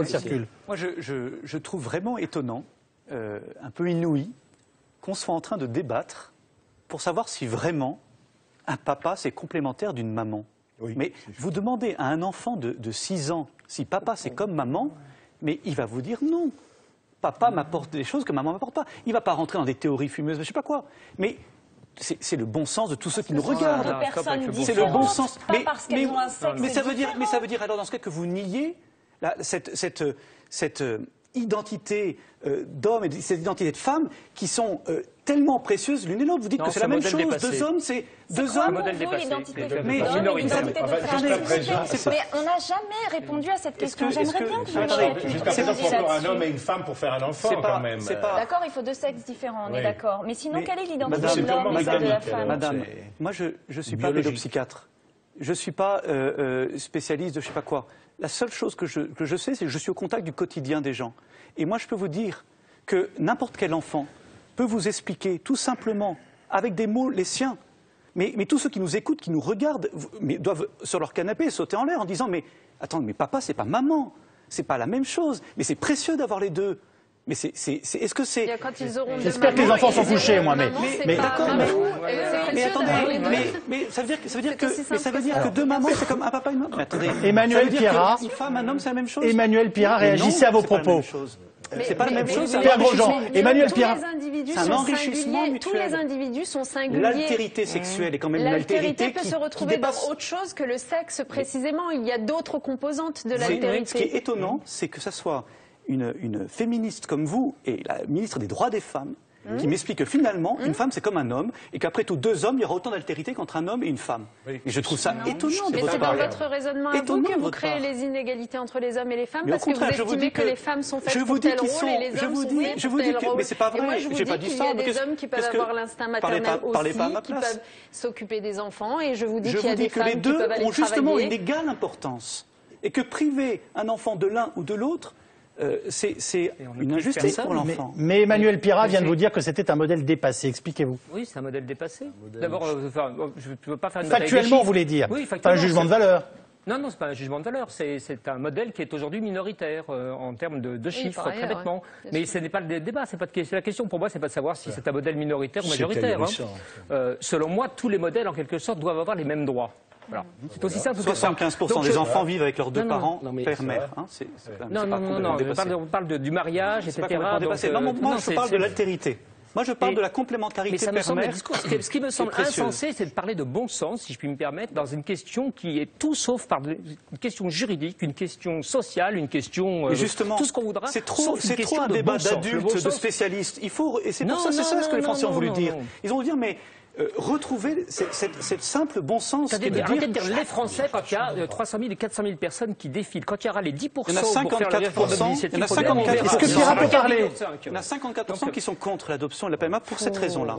Circule. Moi, je trouve vraiment étonnant, un peu inouï, qu'on soit en train de débattre pour savoir si vraiment un papa, c'est complémentaire d'une maman. Oui, mais vous demandez à un enfant de 6 ans si papa, c'est comme maman, mais il va vous dire non. Papa m'apporte des choses que maman ne m'apporte pas. Il ne va pas rentrer dans des théories fumeuses, je ne sais pas quoi. Mais c'est le bon sens de tous ceux qui nous regardent. C'est le bon sens. Mais ça veut dire alors dans ce cas que vous niez cette identité d'homme et cette identité de femme qui sont tellement précieuses l'une et l'autre. Vous dites que c'est la même chose. Deux hommes, c'est deux hommes. Mais on n'a jamais répondu à cette question. J'aimerais bien que vous me répondiez. Jusqu'à présent, il faut encore un homme et une femme pour faire un enfant, quand même. D'accord, il faut 2 sexes différents, on est d'accord. Mais sinon, quelle est l'identité de l'homme et celle de la femme? Madame, moi, je ne suis pas pédopsychiatre. Je ne suis pas spécialiste de je ne sais pas quoi. La seule chose que je sais, c'est que je suis au contact du quotidien des gens. Et moi, je peux vous dire que n'importe quel enfant peut vous expliquer tout simplement, avec des mots, les siens. Mais tous ceux qui nous écoutent, qui nous regardent, doivent sur leur canapé sauter en l'air en disant « Mais attends, mais papa, c'est pas maman, c'est pas la même chose. Mais c'est précieux d'avoir les deux. » Mais est-ce que c'est... J'espère que les enfants sont couchés, moi, mais d'accord, mais attendez, mais ça veut dire que 2 mamans, c'est comme un papa et une maman. Attendez, Emmanuel Pierrat, une femme, un homme, c'est la même chose. Emmanuel Pierrat, réagissez à vos propos. C'est pas la même chose. Pierre Grosjean, Emmanuel Pierrat. C'est un enrichissement mutuel. Tous les individus sont singuliers. L'altérité sexuelle est quand même une altérité peut se retrouver dans autre chose que le sexe, précisément. Il y a d'autres composantes de l'altérité. Ce qui est étonnant, c'est que ça soit une féministe comme vous et la ministre des droits des femmes qui m'explique que finalement, une femme c'est comme un homme et qu'après tout, 2 hommes, il y aura autant d'altérité qu'entre un homme et une femme. Et je trouve ça étonnant de votre part. Mais c'est dans votre raisonnement à vous que vous créez les inégalités entre les hommes et les femmes parce que vous estimez que les femmes sont faites pour tel rôle et les hommes sont faits pour tel rôle. Mais c'est pas vrai, j'ai pas dit ça. Il y a des hommes qui peuvent avoir l'instinct maternel aussi, qui peuvent s'occuper des enfants et je vous dis qu'il y a des femmes qui peuvent aller travailler. ont justement une égale importance et que priver un enfant de l'un ou de l'autre, c'est une injustice pour l'enfant. Mais Emmanuel Pierrat vient de vous dire que c'était un modèle dépassé. Expliquez-vous. Oui, c'est un modèle dépassé. D'abord, je ne veux pas faire une bataille factuellement, vous voulez dire. Oui, pas un jugement de valeur. Non, non, ce n'est pas un jugement de valeur. C'est un modèle qui est aujourd'hui minoritaire en termes de chiffres, très bêtement. Mais ce n'est pas le débat. C'est la question pour moi, c'est pas de savoir si c'est un modèle minoritaire ou majoritaire. Selon moi, tous les modèles, en quelque sorte, doivent avoir les mêmes droits. Voilà. C'est aussi simple que ça. 75% des enfants vivent avec leurs 2 parents, père-mère. Non, on parle du mariage, etc. Moi, je parle de l'altérité. Moi, je parle de la complémentarité père-mère. Ce qui me semble insensé, c'est de parler de bon sens, si je puis me permettre, dans une question qui est tout sauf une question juridique, une question sociale, une question justement, tout ce qu'on voudra. C'est trop un débat d'adultes, de spécialistes. Et c'est pour ça, c'est ça ce que les Français ont voulu dire. Ils ont voulu dire, mais retrouver cette simple bon sens. Arrêtez de dire les Français quand il y a 300 000 et 400 000 personnes qui défilent. Quand il y aura les 10% il y en a 54%. Il y en a 54%. Est-ce que Pierrat peut parler? Il y en a 54% qui sont contre l'adoption de la PMA pour cette raison-là.